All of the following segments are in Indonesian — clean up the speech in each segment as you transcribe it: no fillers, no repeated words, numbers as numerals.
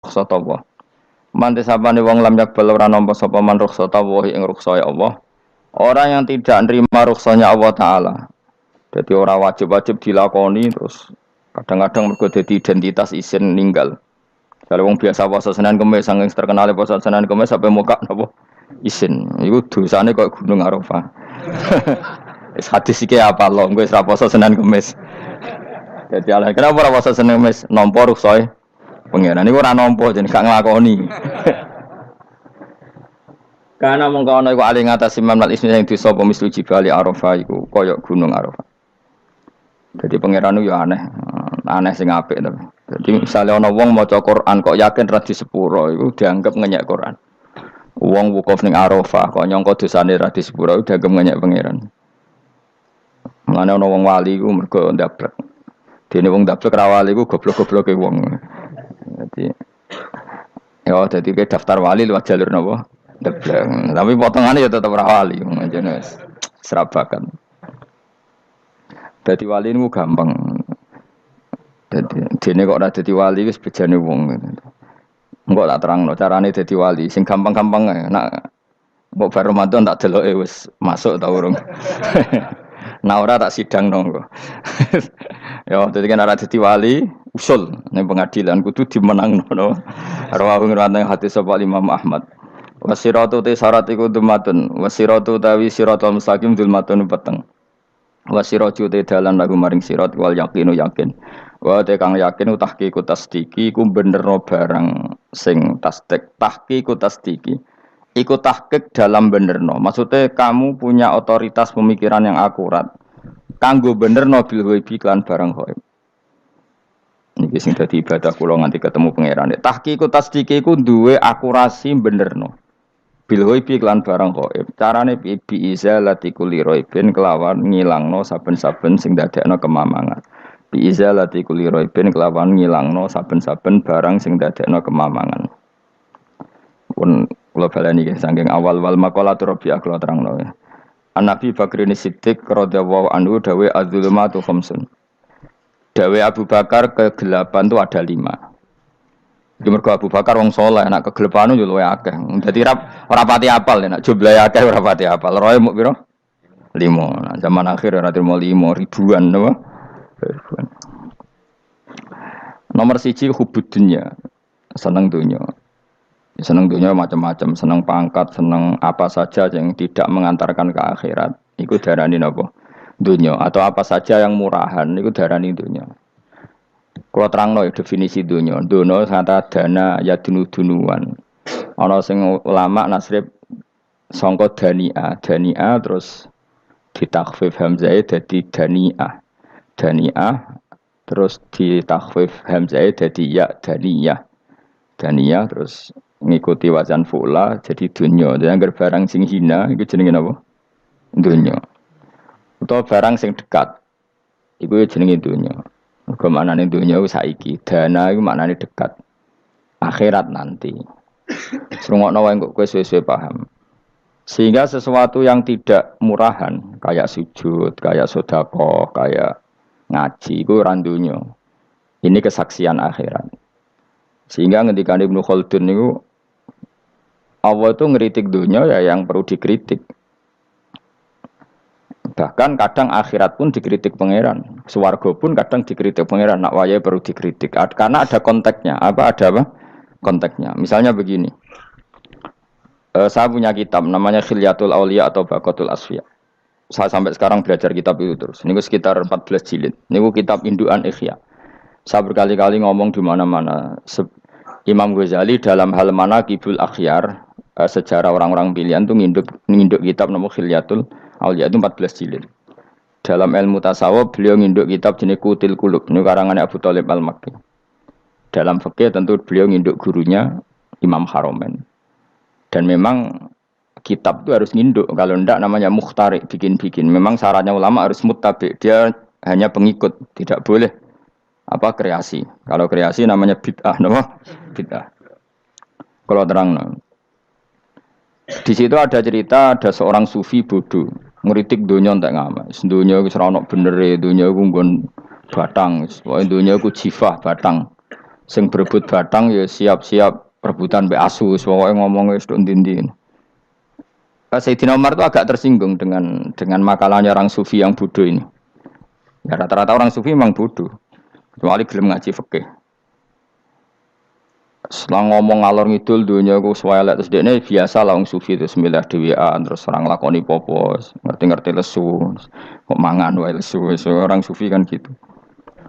rukhsata Allah. Mante sapane wong lam yakbal ora nampa sapa man rukhsata wa ing rukhsae Allah. Orang yang tidak nerima rukhsahnya Allah Ta'ala. Jadi orang wajib-wajib dilakoni terus kadang-kadang mergo dadi identitas isin ninggal. Kalau wong biasa puasa Senin Kamis saking terkenal puasa Senin Kamis sampai muka napa isin. Iku dosane kok Gunung Arafah. Wis hadis iki apa lho, engko wis ra puasa Senin Kamis. Jadi ala kenapa ora puasa Senin Kamis? Nampa rukhsahe pengiran niku ora nampa jeneng gak nglakoni. Karena mengkono iku ali ngatasi mamlal ismi sing disapa mislu jibali Arafah iku kaya gunung Arafah. Jadi pangeran yo aneh sing apik to. Jadi misalnya ana wong maca Quran kok yakin ra disepuro iku dianggap ngenyek Quran. Wong wukuf ning Arafah kok nyangka dosane ra disepuro dianggap ngenyek pangeran. Mane ana wong wali iku mergo ndablek. Dene wong ndablek ra wali iku goblok-gobloke wong. Dadi ke daftar wali lewat jalur napa? Ndablek. Tapi potongannya ya tetep ra wali jenenge serabakan. Dadi wali niku gampang. Dene kok ora dadi wali wis bejane wong. Engko tak terangno carane dadi wali sing gampang-gampang ae. Nak mbok bar Ramadan tak deloke wis masuk ta urung. Nah ora tak sidangno engko. Ya dadi kan ora dadi wali usul ning pengadilan kudu dimenangno no. Rawahu ngrawat hadis sapa Imam Ahmad. Wasiratu te syarat iku dumatun. Wasiratu tawi siratal mustaqim dulmatun peteng. Wasiratu te dalan lagu maring sirat wal yaqinu yakin. Wa te kang yakin tahqiqu tasdiki iku benerno barang sing tahqiqu tasdiki. Iku tahqiq dalam benerno. Maksudnya kamu punya otoritas pemikiran yang akurat. Kanggo benerno bil ghaibi lan barang ghaib. Niki sing dadi ibadah kula nganti ketemu pangeran. Tahqiqu tasdiki iku duwe akurasi benerno. Bil ghaibi lan barang ghaib. Carane bi izalati kulli ghaibin kelawan ngilangno saben-saben sing dadekno kemamangan. Bi izalati kulli ghaibin kelawan ngilangno saben-saben barang sing dadekno kemamangan. Pun kula baleni nggih saking awal wal maqalatu Rabi'ah kula terangno ya. An-Nabi Bakrin Siddiq radhiyallahu anhu dawe az-zulumatu khamsun. Dawe Abu Bakar kegelapan itu ada 5. Di mergo Abu Bakar wong saleh, nek kegelapan yo luwih akeh. Dadi ora pati apal nek jumlahe akeh ora pati apal. Roe muk pira? 5. Nah, zaman akhir ora terima 5 ribuan napa? Ribuan. Nomor 1 hubud dunya. Seneng dunya. Seneng dunya macam-macam, seneng pangkat, seneng apa saja yang tidak mengantarkan ke akhirat. Iku darani napa? Dunya atau apa saja yang murahan iku darani dunya. Kalau terangno definisi dunya, dono kata dana ya dunuan. Ana sing ulama nasrib sangka dania terus ditakhfif hamzah dadi daniah terus ditakhfif hamzah dadi ya daniyah terus ngikuti wazan fu'la jadi dunya. Jadi anggar barang sing hina iku jenenge napa? Dunya. Utawa barang sing dekat iku jenenge dunya. Mergo maknane dunya ku saiki, dana iku maknane dekat. Akhirat nanti. Srungokno wae kok kowe suwe-suwe paham. Sehingga sesuatu yang tidak murahan kayak sujud, kayak sedekah, kayak ngaji iku ora dunya. Ini kesaksian akhirat. Sehingga ketika Ibnu Khaldun niku Allah itu ngeritik dunia ya yang perlu dikritik. Bahkan kadang akhirat pun dikritik pangeran, swarga pun kadang dikritik pangeran. Nak wayahe perlu dikritik karena ada konteksnya. Ada apa? Konteksnya. Misalnya begini. Saya punya kitab namanya Khilyatul Auliya atau Baqatul Asfiya. Saya sampai sekarang belajar kitab itu terus. Niku sekitar 14 jilid. Niku kitab Induan Ikhya. Saya berkali-kali ngomong di mana-mana. Imam Ghazali dalam hal manaqibul akhyar, sejarah orang-orang pilihan itu nginduk kitab nama Khilyatul Auliya itu 14 jilid. Dalam ilmu tasawuf beliau nginduk kitab jenis Qutil Qulub, ini karangan Abu Thalib Al-Makki. Dalam fikih tentu beliau nginduk gurunya Imam Haromen. Dan memang kitab itu harus nginduk, kalau tidak namanya mukhtarik, bikin-bikin. Memang syaratnya ulama harus muttabi, dia hanya pengikut, tidak boleh kreasi. Kalau kreasi namanya bid'ah, bid'ah. Kalau terang, di situ ada cerita ada seorang sufi bodoh ngeritik dunia entek ngamal. Dunia wis ora ono benere, dunia ku nggon batang, pokoke dunia ku jifah batang. Sing berebut batang ya siap-siap rebutan mbek asus, pokoke ngomong wis tok ndi-ndi. Sayyidina Umar itu agak tersinggung dengan makalahnya orang sufi yang bodoh ini. Ya rata-rata orang sufi memang bodoh. Kecuali gelem ngaji fikih. Setelah ngomong ngalor ngidul dunia ku swelek terus dekne biasa lah wong sufi itu semilah dhewean terus orang lakoni popo, ngerti-ngerti lesu. Kok mangan wae lesu. Orang sufi kan gitu.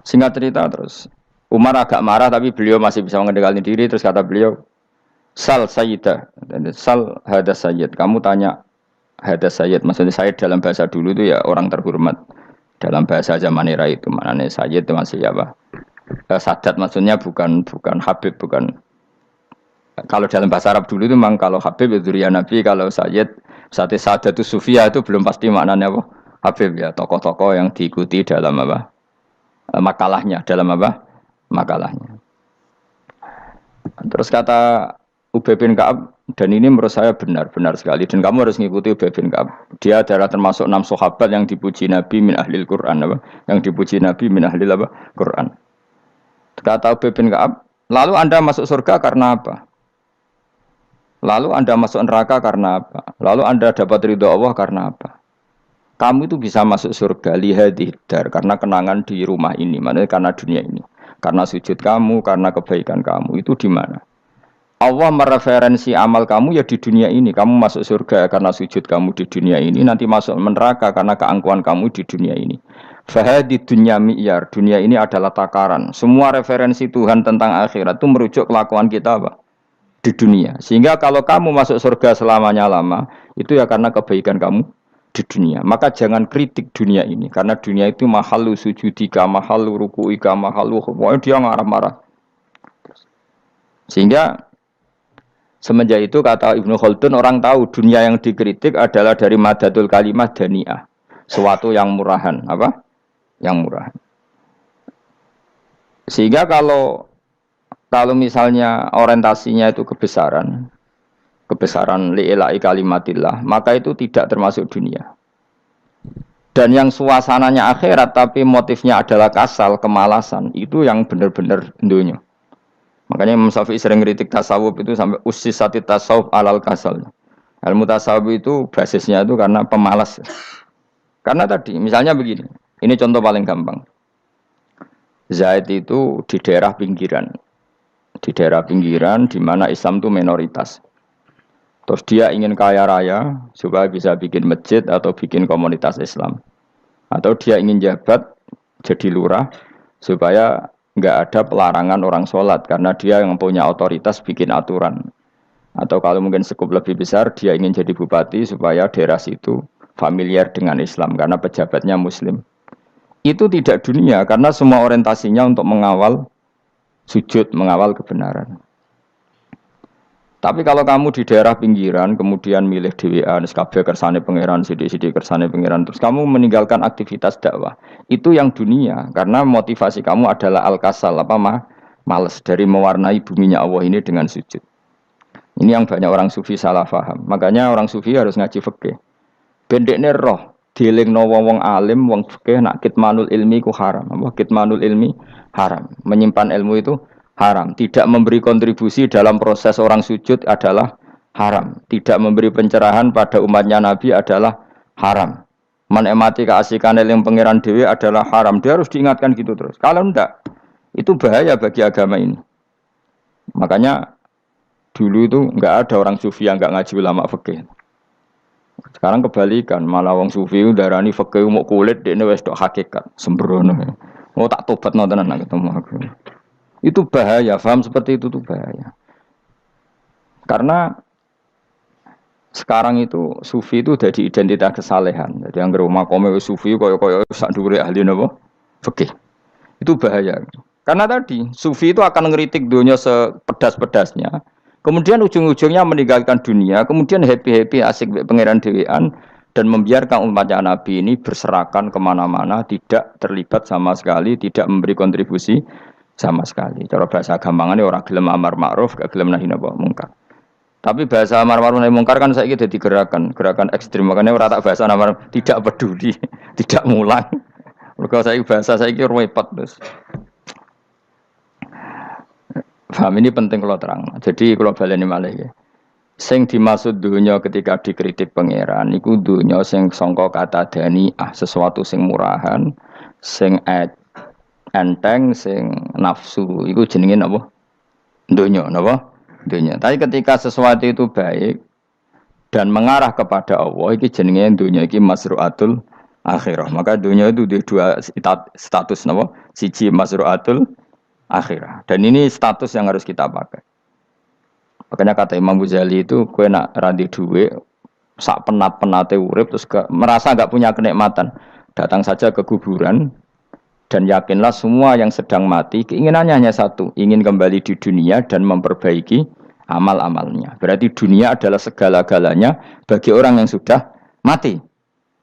Singkat cerita terus Umar agak marah tapi beliau masih bisa mengendalikan diri terus kata beliau Sal Sayyidah, Sal Hadas Sayyid. Kamu tanya Hadas Sayyid, maksudnya Sayyid dalam bahasa dulu itu ya orang terhormat. Dalam bahasa zaman era itu maknanya Sayyid itu masih apa? Sadat maksudnya bukan Habib, bukan. Kalau dalam bahasa Arab dulu itu memang kalau Habib itu Durian Nabi, kalau Sayyid Sadat itu Sufia itu belum pasti maknanya apa? Habib ya, tokoh-tokoh yang diikuti dalam apa? Makalahnya, dalam apa? Makalahnya. Terus kata Ubay bin Ka'ab, dan ini menurut saya benar sekali dan kamu harus mengikuti Ubay bin Ka'ab. Dia adalah termasuk 6 sahabat yang dipuji Nabi min ahlil Quran apa? Yang dipuji Nabi min ahlil apa? Quran. Kata Ubay bin Ka'ab, lalu Anda masuk surga karena apa? Lalu Anda masuk neraka karena apa? Lalu Anda dapat ridho Allah karena apa? Kamu itu bisa masuk surga lihadidar karena kenangan di rumah ini, maksudnya karena dunia ini. Karena sujud kamu, karena kebaikan kamu, itu di mana? Allah mereferensi amal kamu ya di dunia ini. Kamu masuk surga karena sujud kamu di dunia ini. Nanti masuk neraka karena keangkuhan kamu di dunia ini. Fahadi dunya mi'yar. Dunia ini adalah takaran. Semua referensi Tuhan tentang akhirat itu merujuk kelakuan kita apa? Di dunia. Sehingga kalau kamu masuk surga selamanya lama, itu ya karena kebaikan kamu di dunia. Maka jangan kritik dunia ini. Karena dunia itu mahalu sujudika, mahalu ruku'ika, mahalu pokoknya dia marah-marah. Sehingga semenjak itu kata Ibnu Khaldun orang tahu dunia yang dikritik adalah dari madatul kalimah dani'ah. Suatu yang murahan, apa? Yang murahan. Sehingga kalau misalnya orientasinya itu kebesaran li'ilai kalimatillah, maka itu tidak termasuk dunia. Dan yang suasananya akhirat tapi motifnya adalah kasal, kemalasan, itu yang benar-benar dunia. Makanya Imam Syafi'i sering kritik tasawuf itu sampai ussisati tasawuf alal kasal. Ilmu tasawuf itu basisnya itu karena pemalas. Karena tadi misalnya begini, ini contoh paling gampang. Zaid itu di daerah pinggiran. Di daerah pinggiran di mana Islam itu minoritas. Terus dia ingin kaya raya supaya bisa bikin masjid atau bikin komunitas Islam. Atau dia ingin jabat jadi lurah supaya nggak ada pelarangan orang sholat karena dia yang punya otoritas bikin aturan. Atau kalau mungkin skup lebih besar dia ingin jadi bupati supaya daerah situ familiar dengan Islam karena pejabatnya Muslim. Itu tidak dunia karena semua orientasinya untuk mengawal sujud, mengawal kebenaran. Tapi kalau kamu di daerah pinggiran, kemudian milih dhewean, kabeh kersane pangeran, sithik-sithik kersane pangeran, terus kamu meninggalkan aktivitas dakwah. Itu yang dunia, karena motivasi kamu adalah al-kasal, males dari mewarnai buminya Allah ini dengan sujud. Ini yang banyak orang sufi salah paham. Makanya orang sufi harus ngaji fikih. Bendekne roh, dielingno wong alim, wong fikih nak kitmanul ilmi ku haram. Kitmanul ilmi haram. Menyimpan ilmu itu haram. Tidak memberi kontribusi dalam proses orang sujud adalah haram. Tidak memberi pencerahan pada umatnya Nabi adalah haram. Menikmati keasikan yang pangeran dewi adalah haram. Dia harus diingatkan gitu terus. Kalau enggak, itu bahaya bagi agama ini. Makanya dulu itu enggak ada orang sufi yang enggak ngaji ulama fikih. Sekarang kebalikan, malah wong sufi darani fikih mau kulit dekne wis tok hakikat, sembrono. Oh tak tobat nonton anak ketemu aku. Itu bahaya, paham seperti itu tuh bahaya. Karena sekarang itu sufi itu jadi identitas kesalehan. Jadi yang rumah kome sufi koyo sak dhuwure ahli napa? Fikih. Itu bahaya. Karena tadi sufi itu akan ngeritik dunia sepedas-pedasnya. Kemudian ujung-ujungnya meninggalkan dunia, kemudian happy-happy asik pangeran dhewean dan membiarkan umatnya Nabi ini berserakan kemana-mana, tidak terlibat sama sekali, tidak memberi kontribusi sama sekali. Cara bahasa gampangannya orang gelem amar ma'ruf, gak gelem nahi mungkar. Tapi bahasa amar ma'ruf nahi mungkar kan saiki dadi gerakan ekstrim. Makanya ora tak bahasa amar tidak peduli, tidak mulang. Mergo saiki bahasa saiki repot terus. Paham ini penting kalau terang. Jadi kalau baleni malih ya. Sing dimaksud dunya ketika dikritik pangeran iku dunya sing sangka kata daniah, sesuatu sing murahan, sing enteng, sing nafsu. Iku jenenge napa? Dunya, napa? Dunya. Tapi ketika sesuatu itu baik dan mengarah kepada Allah, iki jenenge dunya iki masruatul akhirah. Maka dunya itu di dua status napa? Siji masruatul akhirah. Dan ini status yang harus kita pakai. Makanya kata Imam Ghazali itu, kue nak randi duwe, sak penat-penate urip, terus merasa nggak punya kenikmatan, datang saja ke kuburan dan yakinlah semua yang sedang mati keinginannya hanya satu, ingin kembali di dunia dan memperbaiki amal-amalnya. Berarti dunia adalah segala-galanya bagi orang yang sudah mati.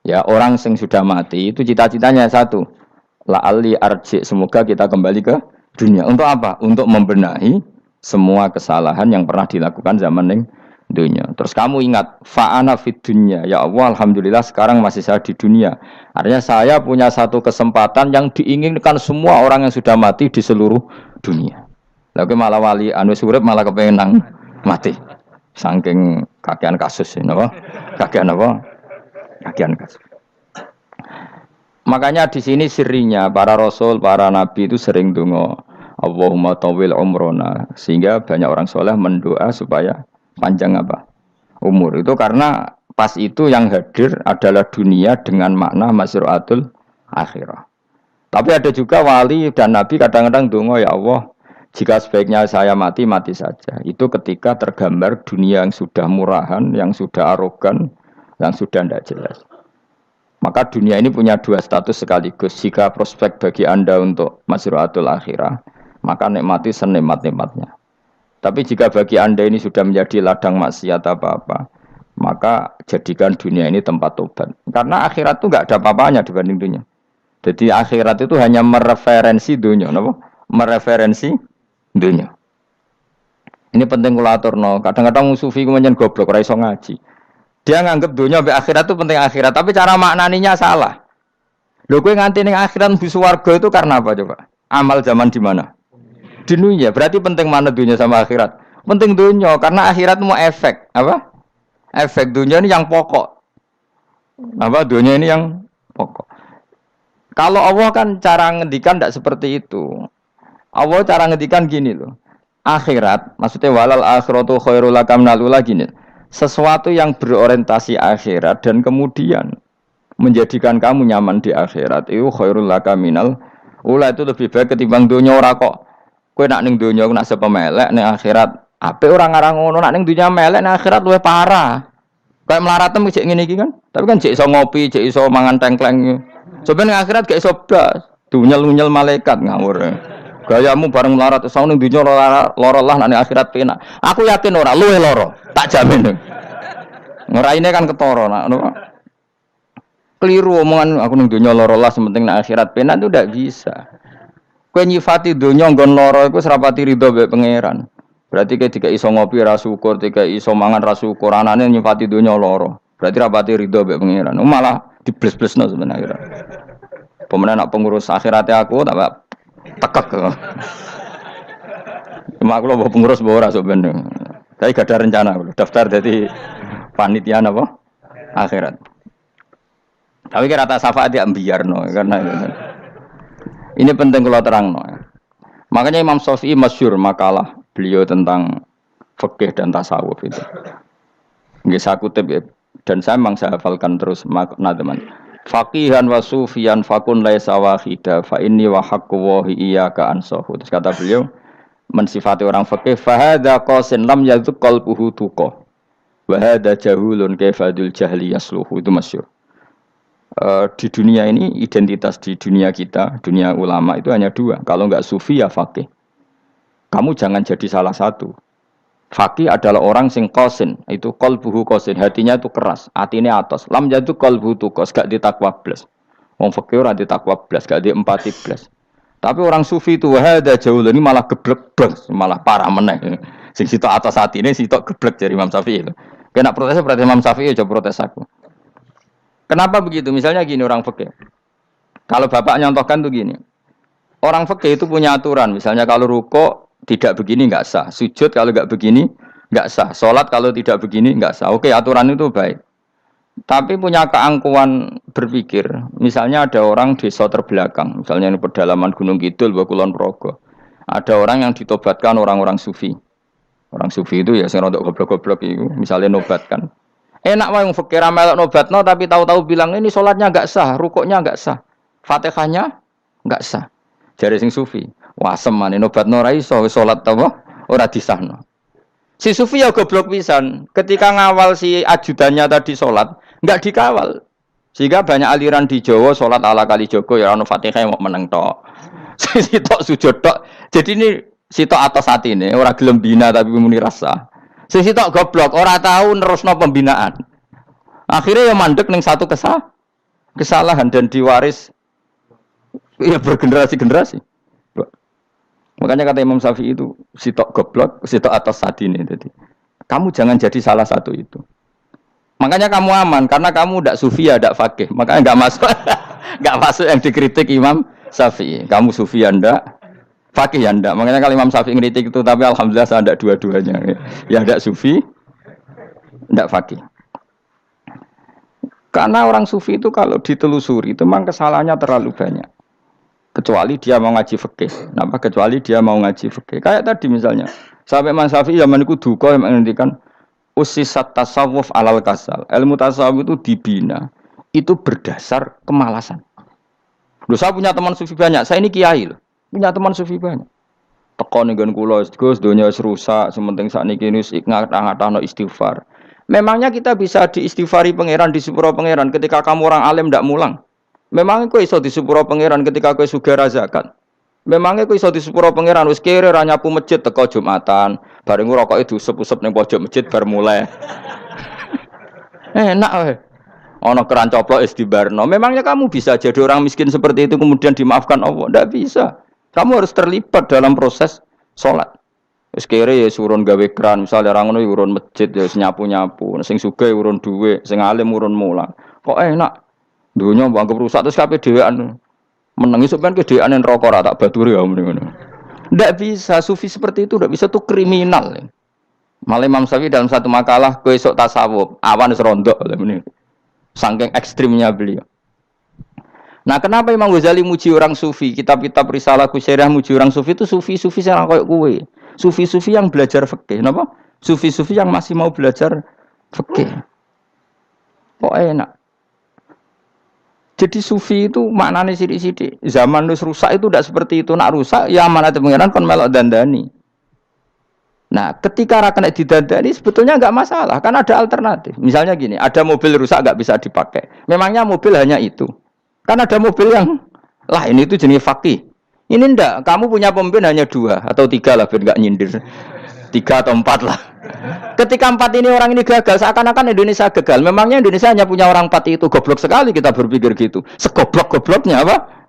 Ya, orang yang sudah mati itu cita-citanya satu, la'alli arji, semoga kita kembali ke dunia. Untuk apa? Untuk membenahi semua kesalahan yang pernah dilakukan zaman ning dunia. Terus kamu ingat, fa'ana fid dunya. Ya Allah, alhamdulillah sekarang masih saya di dunia. Artinya saya punya satu kesempatan yang diinginkan semua orang yang sudah mati di seluruh dunia. Lalu malah wali anu urip malah kepengen nang mati. Saking kakean kasus ini, apa? Kakean apa? Kakean kasus. Makanya di sini sirinya para rasul, para nabi itu sering donga Allahumma tawil umrona, sehingga banyak orang soleh mendoa supaya panjang apa umur. Itu karena pas itu yang hadir adalah dunia dengan makna masruatul akhirah. Tapi ada juga wali dan nabi kadang-kadang donga, ya Allah, jika sebaiknya saya mati, mati saja. Itu ketika tergambar dunia yang sudah murahan, yang sudah arogan, yang sudah tidak jelas. Maka dunia ini punya dua status sekaligus. Jika prospek bagi Anda untuk masruatul akhirah, maka nikmati senikmat-nikmatnya. Tapi jika bagi Anda ini sudah menjadi ladang maksiat apa-apa, maka jadikan dunia ini tempat tobat. Karena akhirat itu nggak ada apa-apanya dibanding dunia. Jadi akhirat itu hanya mereferensi dunia, apa? Mereferensi dunia. Ini penting kula aturno. Kadang-kadang sufi kemudian goblok, ora iso ngaji. Dia nganggep dunia sampai akhirat itu penting akhirat, tapi cara maknaninya salah. Lho kowe nganti ning akhirat mlebu swarga itu karena apa coba? Amal zaman di mana? Di dunia. Berarti penting mana dunia sama akhirat? Penting dunia karena akhirat mau efek, apa? Efek dunia ini yang pokok. Apa dunia ini yang pokok. Kalau Allah kan cara ngendikan tidak seperti itu. Allah cara ngendikan gini loh. Akhirat, maksudnya walal akhiratu khairul lakam nalula gini. Sesuatu yang berorientasi akhirat dan kemudian menjadikan kamu nyaman di akhirat itu khairul lakaminal ula, itu lebih baik ketimbang dunia. Ora kok kowe nak ning dunia nak sepemelek ning akhirat apik ora ngarang ngono, nak ning dunia melek ning akhirat luwih parah. Kayak mlaratem cek ngene iki kan. Tapi kan cek iso ngopi, cek iso mangan tengkleng. Coba ning akhirat gak iso blas. Dunyel-dunyel malaikat ngawur. Gayamu bareng melarat iso ning dunia lara lah nak ning akhirat penak. Aku yakin ora luwih lara, tak jamin. Ngeraine kan ketara nak ngono. Keliru omongan aku ning dunia lara lah sementing nak akhirat penak itu ndak bisa. Kowe nyifati donya nggon lara iku serapati ridho mbek pangeran. Berarti kowe dikai iso ngopi ra syukur, dikai iso mangan ra syukur, anane nyifati donya lara. Berarti rapati ridho mbek pangeran. Malah dibles-blesno sebenarnya. Pemenang nak pengurus akhiratnya aku tak tekek. Cuma aku lho pengurus ora sebenarnya. Tapi gak ada rencana daftar jadi panitia apa? Akhirat. Tapi kira rata syafaat ya biarno karena ini penting kalau terang. Makanya Imam Syafi'i masyhur makalah beliau tentang fikih dan tasawuf itu. Nggih saya kutip ya, dan saya memang saya hafalkan terus makna teman. Faqihan wa sufiyan fakun laisa wahida fa inni wa haqqu wa iyyaka ansahu. Terus kata beliau mensifati orang fikih fa hadza qasin lam yazq qalbuhu tuqa. Wa hadza jahulun kaifadul jahli yasluhu. Itu masyhur. Di dunia ini identitas di dunia kita, dunia ulama itu hanya dua. Kalau enggak sufi ya faqih. Kamu jangan jadi salah satu. Faqih adalah orang sing qasin, itu qalbuhu qasin, hatinya itu keras, atine atos. Lam jadu qalbuhu tuqas, gak ditakwa blas. Wong faqih ora ditakwa blas, gak diempati blas. Tapi orang sufi itu wahada jauh ini malah geblek blas, malah parah meneh. Sing sitok atas atine sitok geblek dari Imam Syafi'i itu. Kena protes berarti Imam Syafi'i aja protes aku. Kenapa begitu? Misalnya gini orang fikih. Kalau bapak nyontohkan tuh gini. Orang fikih itu punya aturan. Misalnya kalau ruko tidak begini nggak sah. Sujud kalau nggak begini nggak sah. Sholat kalau tidak begini nggak sah. Oke, aturan itu baik. Tapi punya keangkuhan berpikir. Misalnya ada orang desa terbelakang, misalnya di pedalaman Gunung Kidul, Kulon Progo. Ada orang yang ditobatkan orang-orang sufi. Orang sufi itu ya sing rodok goblok-goblok itu, misalnya nobatkan. Enak wae wong fakir melok nobatno tapi tahu-tahu bilang ini sholatnya enggak sah, rukuknya enggak sah, Fatihahnya enggak sah. Jare sing sufi, wah semane nobatno ora iso salat apa ora disahno. Si sufi ya goblok pisan, ketika ngawal si ajudannya tadi sholat enggak dikawal. Sehingga banyak aliran di Jawa sholat ala kali Joko ya ono Fatihah mau meneng tok. Si tok sujud tok. Jadi ini sitok atas hati ini, orang gelem bina tapi muni rasa. Sitok goblok, orang tahu nerusno pembinaan. Akhirnya yang mandek neng satu kesalahan dan diwaris ya bergenerasi-generasi. Makanya kata Imam Syafi'i itu sitok goblok, sitok atas hati ini. Jadi kamu jangan jadi salah satu itu. Makanya kamu aman karena kamu tidak sufi ya, tidak fakih. Makanya nggak masuk, nggak masuk yang dikritik Imam Syafi'i. Kamu sufi ya ndak. Fakih ya ndak. Makanya kalau Imam Syafi'i ngeritik itu, tapi alhamdulillah saya ndak dua-duanya. Ya ndak sufi, ndak fakih. Karena orang sufi itu kalau ditelusuri itu memang kesalahannya terlalu banyak. Kecuali dia mau ngaji fikih. Kenapa? Kecuali dia mau ngaji fikih. Kayak tadi misalnya, sampai Imam Syafi'i zaman itu duka yang menghentikan usisat tasawuf alal kasal. Ilmu tasawuf itu dibina. Itu berdasar kemalasan. Loh, saya punya teman sufi banyak. Saya ini kiai loh. Punya teman sufi banyak. Teko ning nggon kula, Gus, donya wis rusak, sementing sakniki wis ngatah-ngatahno istighfar. Memangnya kita bisa diistighfari pangeran, disepuro pangeran ketika kamu orang alim ndak mulang? Memangnya kowe iso disepuro pangeran ketika kowe sugih ra zakat? Memangnya kowe iso disepuro pangeran wis kere ra nyapu masjid teko Jumatan, bareng ngrokoke diusep-usep ning pojok masjid bar mulai. Enak wae. Ana keran coplok istibarno. Memangnya kamu bisa jadi orang miskin seperti itu kemudian dimaafkan Allah? Ndak bisa. Kamu harus terlibat dalam proses sholat. Wis kere ya urun gawe keran, misalnya orang ngono urun masjid ya nyapu-nyapu, sing sugih urun dhuwit, sing alim urun mulang. Kok enak? Dunya mbok rusak terus kabeh dhewean. Menengi sampean kedhewean neraka ora tak baturi ya ngono. Ndak bisa, sufi seperti itu ndak bisa, tuh kriminal. Malah Imam Syafi'i dalam satu makalah kowe esuk tasawuf, awan wis rondok lha meneh. Saking ekstrimnya beliau. Nah, kenapa Imam Ghazali muji orang sufi? Kitab-kitab risalah Qusairiyah muji orang sufi itu sufi-sufi yang kayak kowe. Sufi-sufi yang belajar fikih, napa? Sufi-sufi yang masih mau belajar fikih. Kok enak. Jadi sufi itu maknanya sidik-sidik. Zaman wis rusak itu tidak seperti itu. Nak rusak ya amanat pengiran kon melok dandani. Nah, ketika ra kena didandani sebetulnya enggak masalah, kan ada alternatif. Misalnya gini, ada mobil rusak enggak bisa dipakai. Memangnya mobil hanya itu. Kan ada mobil yang lain itu jenis fakih. Ini ndak, kamu punya pemimpin hanya 2 atau 3 lah, biar nggak nyindir. 3 atau 4 lah. Ketika 4 ini orang ini gagal, seakan-akan Indonesia gagal. Memangnya Indonesia hanya punya orang 4 itu, goblok sekali kita berpikir gitu. Segoblok-gobloknya apa?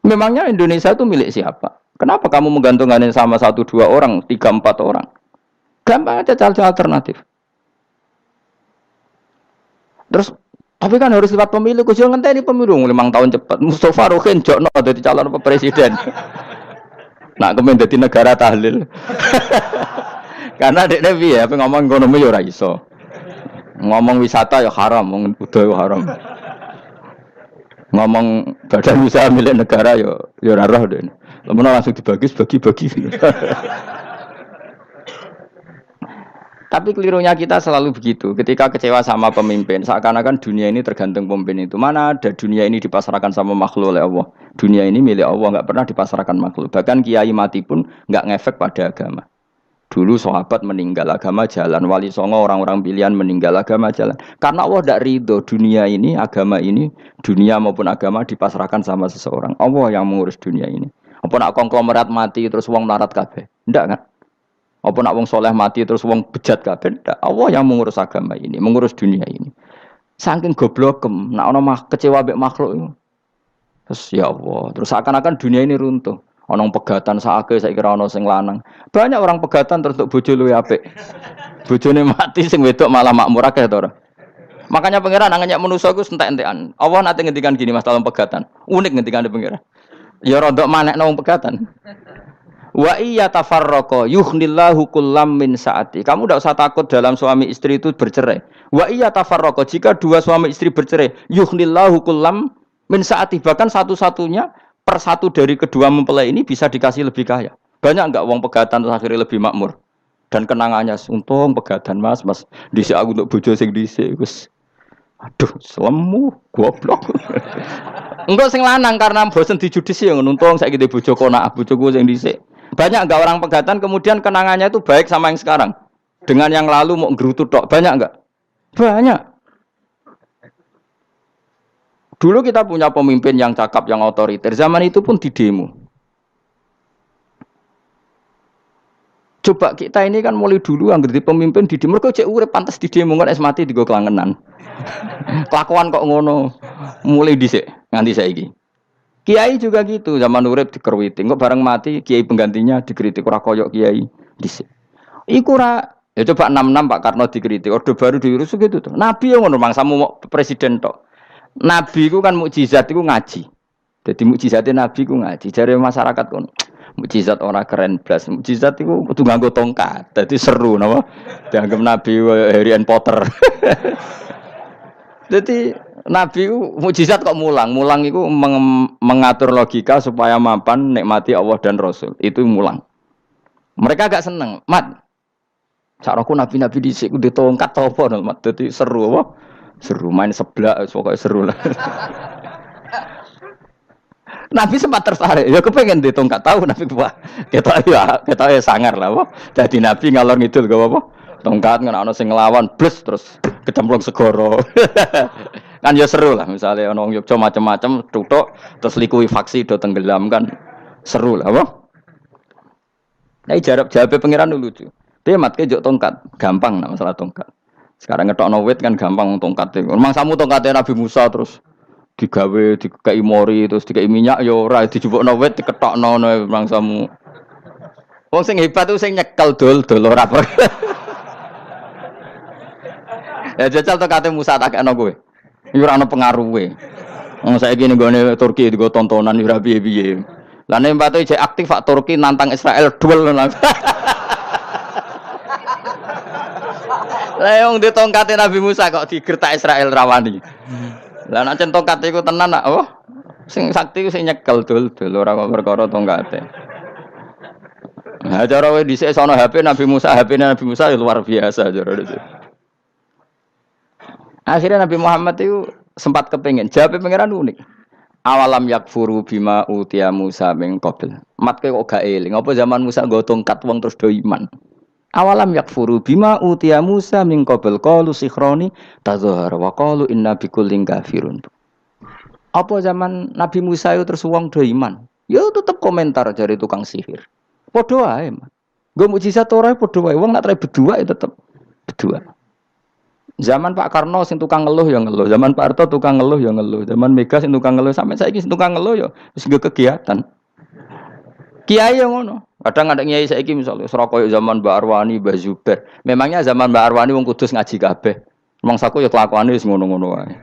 Memangnya Indonesia itu milik siapa? Kenapa kamu menggantungkan sama 1-2 orang, 3-4 orang? Gampang aja cari alternatif. Terus tapi kan harus lewat pemilu, kudu ngenteni pemilu 5 tahun cepat. Mustafa Rohin jokno dadi calon presiden. Nak kemen dadi negara tahlil. Karena dekne piye apa ngomong ekonomi ya ora iso. Ngomong wisata ya haram, ngomong budaya ya haram. Ngomong badan usaha milik negara ya ora roh dene. Lamun langsung dibagi-bagi. Tapi kelirunya kita selalu begitu. Ketika kecewa sama pemimpin, seakan-akan dunia ini tergantung pemimpin itu. Mana ada dunia ini dipasrahkan sama makhluk oleh Allah. Dunia ini milik Allah, nggak pernah dipasrahkan makhluk. Bahkan kiai mati pun nggak ngefek pada agama. Dulu sahabat meninggal agama jalan, wali songo orang-orang pilihan meninggal agama jalan. Karena Allah tidak ridho dunia ini, agama ini, dunia maupun agama dipasrahkan sama seseorang. Allah yang mengurus dunia ini. Apa nak konglomerat mati terus wong larat kabeh? Enggak kan? Apa nak wong soleh mati terus wong bejat kabeh? Allah yang mengurus agama ini, mengurus dunia ini. Saking goblokem, nak ono mah kecewa mek makhluk itu. Terus ya Allah, terus seakan-akan dunia ini runtuh. Ono pegatan saake saiki ora ono sing lanang. Banyak orang pegatan terus untuk bojo luwih apik. Bojone mati sing wedok malah makmur akeh to ora. Makanya pangeran nanya manusa iku entek-entekan. Allah nate ngendikan gini Mas dalam pegatan. Unik ngendikane pangeran. Ya rodok manekno wong pegatan. Wa iya tafarraqa yughnillahu kullam min saati. Kamu tidak usah takut dalam suami istri itu bercerai. Wa iya tafarraqa jika dua suami istri bercerai, yughnillahu kullam min saati. Bahkan satu-satunya per satu dari kedua mempelai ini bisa dikasih lebih kaya. Banyak enggak uang pegatan terus akhirnya lebih makmur. Dan kenangannya untung pegatan Mas dhisik aku untuk bojo sing dhisik wis. Aduh, selemu goblok. Enggak sing lanang karena bosen dijudis ya untung saiki di bojo konak bojoku sing dhisik. Banyak enggak orang pegatan kemudian kenangannya itu baik sama yang sekarang. Dengan yang lalu mau ngerutu tok, banyak enggak? Banyak. Dulu kita punya pemimpin yang cakap, yang otoriter. Zaman itu pun di demo. Coba kita ini kan mulai dulu yang jadi pemimpin di demo. Kok cek urip pantas di demo kan es mati digo kelangenan. Kelakuan kok ngono. Mulai dhisik nganti saiki. Kiai juga gitu, zaman urip dikerwiti, kok bareng mati kiai penggantinya dikritik ora koyok kiai dhisik. Iku ora ya coba 66 Pak Karno dikritik, orde baru diurus gitu tuh. Nabi yang ngono mangsamu mau presiden tok. Nabi ku kan mukjizat iku ngaji. Jadi mukjizatnya Nabi ku ngaji. Jare masyarakat kon mukjizat ora keren blas. Mukjizat iku kudu nganggo tongkat. Dadi seru napa? Dianggap Nabi Harry Potter. Jadi Nabi itu mukjizat kok mulang itu mengatur logika supaya mapan nikmati Allah dan Rasul. Itu mulang. Mereka agak seneng. Mat, caraku nabi-nabi dhisik ku ditongkat apa Mat. Dadi seru apa? Seru main seblak pokoknya seru lah. Nabi sempat tertarik. Ya kepengen ditongkat tahu Nabi Pak. Kita ya sangar lah apa. Jadi Nabi ngalor ngidul gak apa-apa. Tongkat kan ana sing nglawan bles terus kecemplung segoro. Kan ya seru lah misalnya ono Yogyo macam-macam tutuk terus likuifaksi do tenggelam kan seru lah apa? Nah jawab pangeran lucu. Dia matke jok tongkat gampang nah masalah tongkat. Sekarang ngetokno wit kan gampang tongkat. Memang samu tongkatnya Nabi Musa terus digawe dikei mori terus dikei minyak ya ora dijupukno wit diketokno memang samu. Wong sing hebat itu sing nyekel dol ora. Ya jajal tongkate Musa tak kena kowe. Iku ora ana pengaruhe. Wong saiki ning gone Turki digo tontonan ora piye-piye. Lah nek mbate jek aktif Pak Turki nantang Israel duel. Lah wong di tongkate Nabi Musa kok digertak Israel rawani. Lah nek tongkate iku tenan nak oh sing sakti ku sing nyekel dul ora kok perkara tongkate. Nah cara wis dhisik sono HP Nabi Musa, HP-ne Nabi Musa ya luar biasa cara itu. Akhirnya Nabi Muhammad itu sempat kepengen. Jawab pangeran unik. Awalam yakfuru bima utiya Musa min qabl. Mat kok gak eling. Apa zaman Musa nggo tongkat wong terus do iman. Awalam yakfuru bima utiya Musa min qabl qalu sikhroni tazahara wa qalu inna bikullin kafirun. Apa zaman Nabi Musa itu terus wong do iman. Ya tetep komentar dari tukang sihir. Padha wae. Nggo mukjizat ora padha wae. Wong nak tre berdua ya tetep berdua. Zaman Pak Karno sing tukang ngeluh ya ngeluh, zaman Pak Harto tukang ngeluh ya ngeluh, zaman Mega sing tukang ngeluh sampai saiki sing tukang ngeluh ya wis nggo kegiatan. Kiai yang ngono. Kadang ada kiai saiki misalnya Surabaya zaman Mbak Arwani, Mbak Zubair. Memangnya zaman Mbak Arwani wong kudus ngaji kabeh. Mangsaku ya kelakuane wis ngono-ngono wae.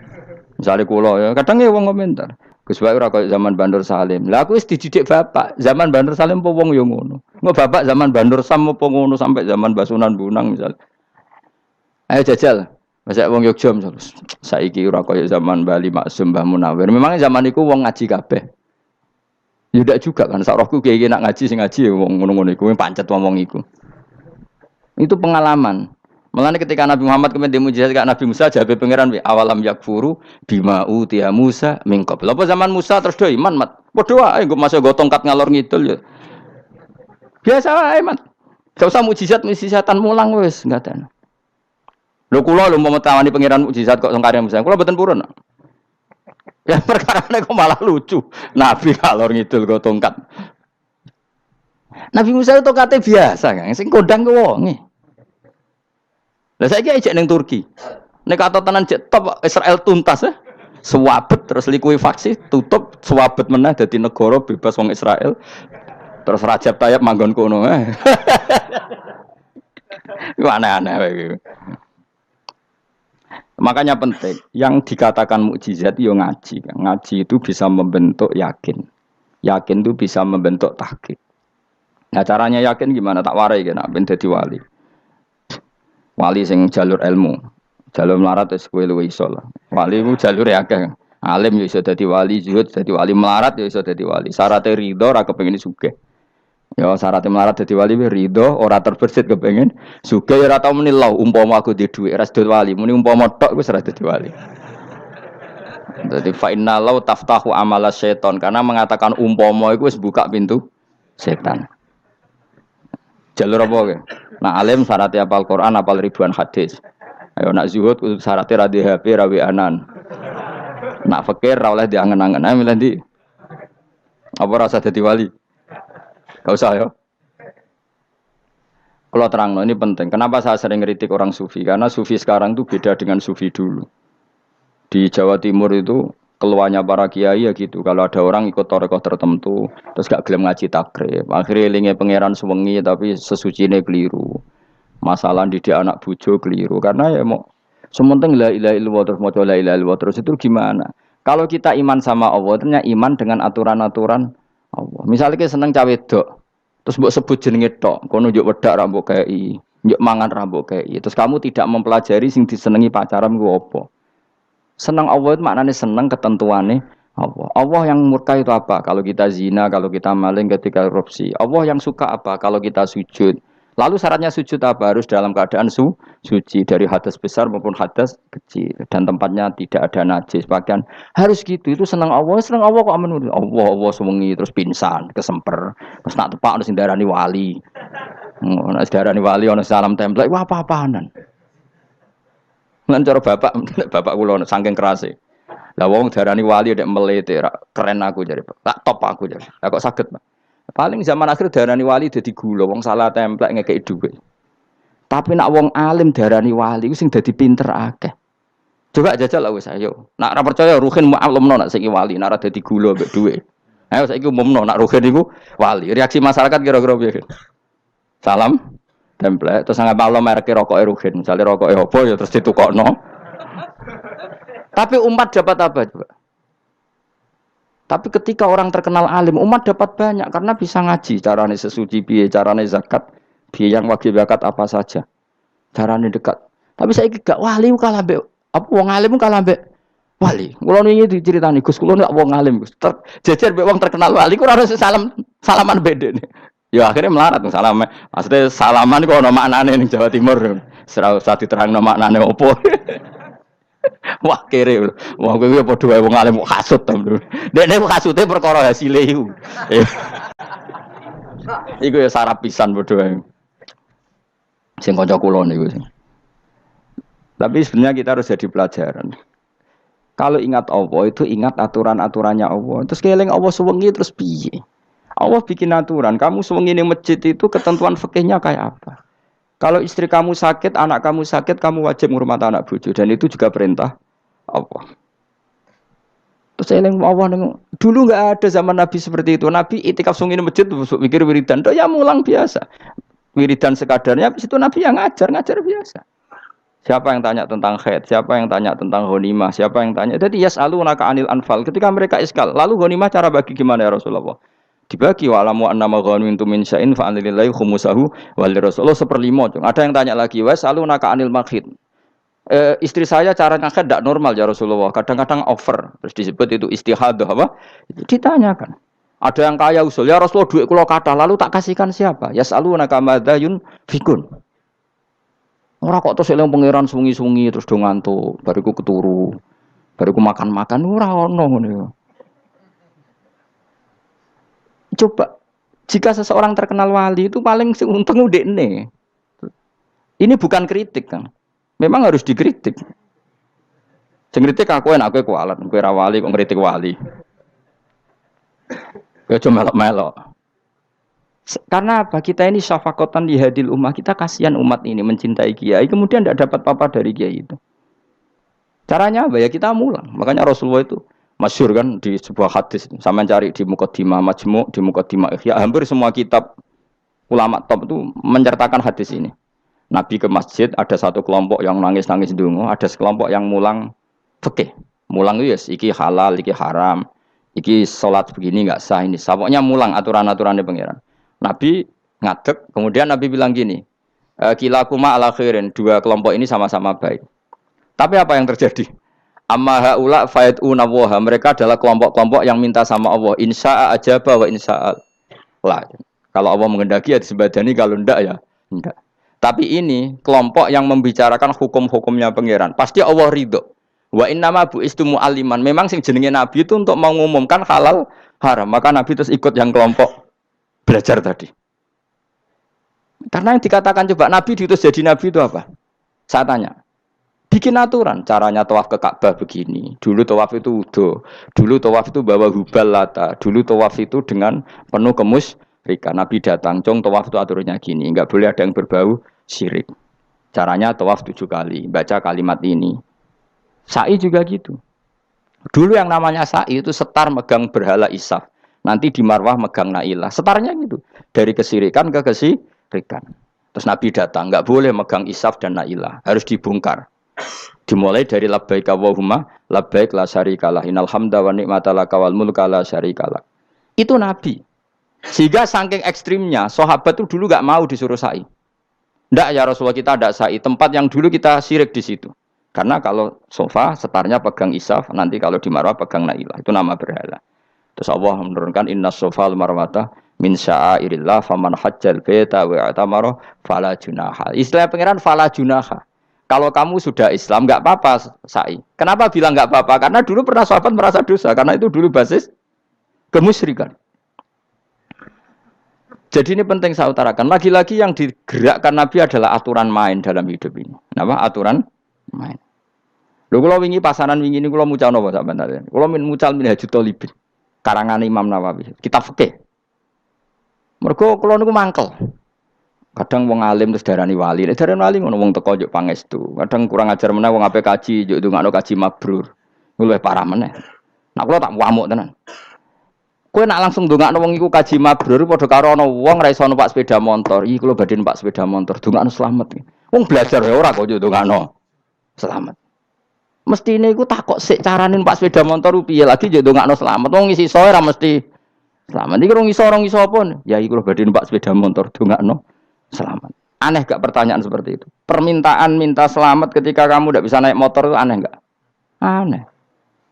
Misale kula ya kadang ya wong komentar. Gus Bae ora koyo zaman Bandur Salim. Lah aku wis dididik bapak, zaman Bandur Salim apa wong ya ngono. Engko bapak zaman Bandur Sam apa ngono sampai zaman Basunan Bunang misal. Ayo jajal. Masa wong Yogyo misal saiki ora koyo zaman Bali Maksum Mbah Munawir. Memangnya zaman iku wong ngaji kabeh. Ya ndak juga kan sak rohku kiye nak ngaji sing ngaji ya wong ngono-ngono iku pancet wong iku. Itu pengalaman. Mulane ketika Nabi Muhammad kemudian dimujizat ke Nabi Musa jabe pangeran awalam yakfuru bima utiya Musa min qabl. Apa zaman Musa terus do iman mat. Padha wae nggo masuk go tongkat ngalor ngidul ya. Biasa wae mat. Gak usah mujizatan mulang wis enggak ada. Lho kula lho mau tawani pangeran mukjizat kok sing karya Musa. Kula mboten purun. Ya perkara kok malah lucu. Nabi kalor ngidul go tongkat. Nabi Musa itu tongkate biasa kan, sing kondang ku wonge. Lah saiki ajek ning Turki. Nek kata tenan jek top Israel tuntas ya. Suwabet terus likuifaksi tutup suwabet meneh dadi negara bebas wong Israel. Terus Rajab Tayyip manggon kono. Iku aneh-aneh iki. Makanya penting, yang dikatakan mukjizat yo ngaji. Ngaji itu bisa membentuk yakin. Yakin itu bisa membentuk tahqiq. Nah caranya yakin gimana? Tak warai kan, ben dadi wali. Wali sing jalur ilmu, jalur melarat wis kowe luwih iso lah. Wali ku jalur akeh. Alim ya iso dadi wali, zuhud dadi wali, melarat ya iso dadi wali. Syaratnya ridho ora kepengin sugih. Ya syaratnya melarat dadi wali ridho ora terbersit kepengin sugih ya ora tau muni lho umpama aku di dhuwit ora dadi wali, muni umpama tok wis ora dadi wali. Jadi fa inna law taftahu amala syaiton karena mengatakan umpama itu wis buka pintu setan. Jalur apa ke? Nah alim syaratnya apal Quran, apal ribuan hadis. Ayo nak zuhud syaratnya radhi HP, rawi anan. Nak fakir ra oleh diangen-angen. Ayo milih ndi? Apa rasa dadi wali? Gak usah ya. Kalau terang, ini penting. Kenapa saya sering kritik orang sufi? Karena sufi sekarang itu beda dengan sufi dulu. Di Jawa Timur itu keluarnya para kiai ya gitu. Kalau ada orang ikut torekoh tertentu, terus gak gelem ngaji takrib, akhirnya linge pangeran sewengi tapi sesucine keliru. Masalah didik anak bojo keliru. Karena ya mau sementing la ilaha illallah terus maca la ilaha illallah terus itu gimana? Kalau kita iman sama Allah, ternyata iman dengan aturan-aturan Allah. Misalnya kita seneng cawe wedok, terus mbok sebut jenenge tok, kono njuk wedak ra mbok kei, njuk mangan ra mbok kei. Terus kamu tidak mempelajari sing disenengi pacaran ku apa? Senang Allah itu maknanya senang ketentuannya Allah. Allah yang murka itu apa? Kalau kita zina, kalau kita maling, ketika korupsi. Allah yang suka apa? Kalau kita sujud. Lalu syaratnya sujud apa? Harus dalam keadaan suci dari hadas besar maupun hadas kecil dan tempatnya tidak ada najis. Bahkan harus gitu. Itu senang Allah. Senang Allah kok aman. Allah sewengi terus pingsan, kesemper. Terus nak tepak harus darani wali. Nak darani wali ono salam template. Wah apa-apaanan. Lan cara bapak kula saking kerase. Lah wong darani wali nek melete keren aku jare. Tak top aku jare. Lah kok saged, Pak? Paling zaman akhir darani wali dadi gula, wong salah templek ngekeki dhuwit. Tapi nak wong alim darani wali ku sing dadi pinter akeh. Coba jajal lah wis ayo. Nak ora percaya Ruhin mu'allimno nak saiki wali, nak ora dadi gula mbek dhuwit. Ayo saiki umumno nak Ruhin iku wali. Reaksi masyarakat kira-kira piye? Salam template terus sangat malam merek rokok Ruhin misalnya rokok apa ya terus ditukokno. Tapi umat dapat apa juga? Tapi ketika orang terkenal alim umat dapat banyak karena bisa ngaji carane sesuci piye, carane zakat piye, yang wajib zakat apa saja, carane dekat. Tapi saya gak wali kalah mbek apa wong alim kalah mbek wali. Kula niki diceritani Gus kula nek wong alim Gus jejer mbek wong terkenal wali ku ora salaman bedene. Ya akhirnya melarat salam. Maksudnya salaman kok ono maknane ning Jawa Timur. Ora usah diterangno maknane opo. Wah kere. Wah kowe ya padha wae wong alim kok kasut to. Dekne kasute perkara hasile iku. Iku ya sarap pisan padha wae. Sing kanca kula niku sing. Tapi sebenarnya kita harus jadi pelajaran. Kalau ingat Allah itu ingat aturan-aturannya Allah. Terus keling Allah sewengi terus piye? Allah bikin aturan, kamu sewengi ning masjid itu ketentuan fikihnya kayak apa? Kalau istri kamu sakit, anak kamu sakit, kamu wajib ngurmat anak bojo dan itu juga perintah Allah. Terus eling Allah dulu enggak ada zaman Nabi seperti itu. Nabi itikaf sewengi ning masjid mikir wiridan, ya mulang biasa. Wiridan sekadarnya habis itu Nabi yang ngajar biasa. Siapa yang tanya tentang haid, siapa yang tanya tentang ghanimah, siapa yang tanya. Jadi yas'alunaka 'anil anfal. Ketika mereka iskal, lalu ghanimah cara bagi gimana ya Rasulullah? Dibagi wa'lamu annama ghanimtum min syai'in fa anlillahi khumusahu wal rasulullah 1/5. Ada yang tanya lagi, "Wa salunaka 'anil makhid." Istri saya cara ngakad tidak normal ya Rasulullah. Kadang-kadang over. Terus disebut itu istihadah apa? Ditanyakan. Ada yang kaya usul, ya Rasulullah duit kula kathah lalu tak kasihkan siapa? Ya salunaka madzayun fikun. Ora kok terus eling pangeran sungi-sungi terus do ngantuk, bariku keturu. Bariku makan-makan ora ono ngono. Coba, jika seseorang terkenal wali itu paling untung udekne. Ini bukan kritik kan. Memang harus dikritik. Sing kritik aku enak kowe kualat, kowe ra wali kok ngritik wali. Kowe cuma melok-melok. Karena apa? Kita ini syafaqatan di hadil ummah, kita kasihan umat ini mencintai kiai, kemudian tidak dapat apa-apa dari kiai itu. Caranya apa ya? Kita mulang. Makanya Rasulullah itu masyhur kan di sebuah hadis, sama cari di Muqaddimah Majmu', di Muqaddimah Ihya, hampir semua kitab ulama top itu menyertakan hadis ini. Nabi ke masjid, ada satu kelompok yang nangis-nangis ndonga, ada sekelompok yang mulang fikih. Mulang itu ya, iki halal, iki haram, iki sholat begini enggak sah ini. Pokoknya mulang aturan-aturannya pangeran. Nabi ngadeg. Kemudian Nabi bilang gini, kilakuma ala khairin, dua kelompok ini sama-sama baik. Tapi apa yang terjadi? Amma haula fayatuna waha, mereka adalah kelompok-kelompok yang minta sama Allah, insya'a ajaba wa insya'a la. Kalau Allah mengendaki ya disebadani, kalau ndak ya ndak. Tapi ini kelompok yang membicarakan hukum-hukumnya pangeran. Pasti Allah ridho. Wa innama bu'istu mu'alliman. Memang sing jenenge Nabi itu untuk mengumumkan halal haram. Maka Nabi terus ikut yang kelompok belajar tadi. Karena yang dikatakan coba Nabi diutus jadi Nabi itu apa? Saya tanya. Bikin aturan, caranya tawaf ke Ka'bah begini. Dulu tawaf itu wudu. Dulu tawaf itu bawa hubal lata. Dulu tawaf itu dengan penuh kemusyrikan. Nabi datang, cong tawaf itu aturannya gini. Enggak boleh ada yang berbau syirik. Caranya tawaf 7 kali. Baca kalimat ini. Sa'i juga gitu. Dulu yang namanya sa'i itu setar megang berhala Isaf. Nanti di Marwah megang Nailah. Setarnya gitu. Dari kesirikan ke kesirikan. Terus Nabi datang, enggak boleh megang Isaf dan Nailah. Harus dibongkar. Dimulai dari labbaik Allahumma labbaik la syarikalah innal hamda wa ni'mata laka wal mulka la syarikalah. Itu Nabi. Sehingga saking ekstrimnya sahabat itu dulu enggak mau disuruh sa'i. Ndak ya Rasulullah, kita ndak sa'i. Tempat yang dulu kita syirik di situ. Karena kalau sofa setarnya pegang Isaf, nanti kalau di Marwah pegang Nailah. Itu nama berhala. Terus Allah menurunkan innas sofa al marwata min sya'airillah faman hajjal baita wa i'tamara fala junaha. Istilah pangeran fala junaha. Kalau kamu sudah Islam, nggak apa-apa, sa'i. Kenapa bilang nggak apa-apa? Karena dulu pernah sahabat merasa dosa. Karena itu dulu basis kemusyrikan. Jadi ini penting saya utarakan. Lagi-lagi yang digerakkan Nabi adalah aturan main dalam hidup ini. Apa? Aturan main. Lho kula wingi pasanan wingi niku kula mucal napa sampean tadi. Kula mucal Minhajut Thalibin. Karangan Imam Nawawi. Kitab fikih. Mergo kula niku mangkel. Kadang wong alim terus darani wali. Nek darani wali ngono wong teko njuk pangestu. Kadang kurang ajar meneh wong ape kaji njuk ndongakno kaji mabrur. Luwih parah meneh. Nah kula tak wamuk tenan. Kowe nak langsung ndongakno wong iku kaji mabrur padha karo ana wong ra iso numpak sepeda motor. Iki kula badhe numpak sepeda motor, ndongakno slamet. Wong belajar ya ora kok njuk ndongakno slamet. Mestine iku takok sik carane numpak sepeda motor piye lagi njuk ndongakno slamet. Wong isi iso ora mesti slamet. Iki rong iso apa? Ya iki kula badhe numpak sepeda motor ndongakno selamat. Aneh gak pertanyaan seperti itu? Permintaan minta selamat ketika kamu tidak bisa naik motor itu aneh gak? Aneh.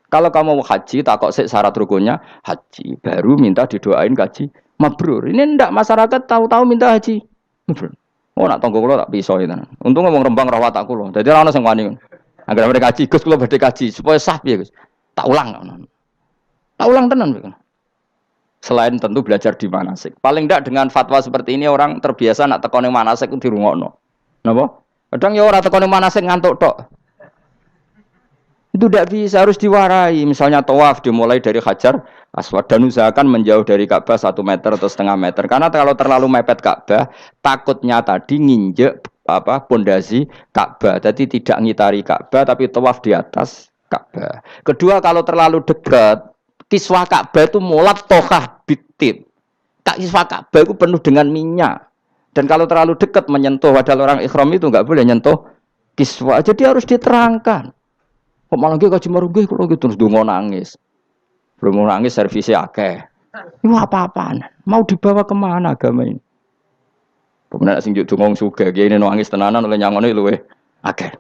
Kalau kamu mau haji, takok syarat rukunnya haji, baru minta didoain haji mabrur. Ini ndak masyarakat tahu-tahu minta haji mabrur. Oh nak tonggo kula tak pisau itu. Untung ngomong Rembang rawat aku loh. Jadi orang sing wani. Agar mereka haji, Gus kula badhe haji supaya sah piye Gus. Tak ulang. Tak ulang tenan Gus. Selain tentu belajar di manasik. Paling tidak dengan fatwa seperti ini orang terbiasa nak teko ning manasik ku dirungokno. Napa? Kadang ya ora teko ning manasik ngantuk tok. Itu tidak bisa, harus diwarai. Misalnya tawaf dimulai dari Hajar Aswad dan usahakan menjauh dari Ka'bah 1 meter atau setengah meter. Karena kalau terlalu mepet Ka'bah, takutnya tadi nginjek pondasi Ka'bah. Jadi tidak ngitari Ka'bah tapi tawaf di atas Ka'bah. Kedua, kalau terlalu dekat kiswah Ka'bah itu mulat tohah bitit. Kiswah Ka'bah itu penuh dengan minyak. Dan kalau terlalu dekat menyentuh, padahal orang ikhram itu enggak boleh nyentuh kiswah. Jadi harus diterangkan. Kok malah nggih kaji marungge kalau gitu terus dongo nangis. Belum nangis servisnya akeh. Itu apa-apaan? Mau dibawa kemana agama ini? Kemudian sing juk dongo sugih iki nangis tenanan oleh nyangone luwe akeh.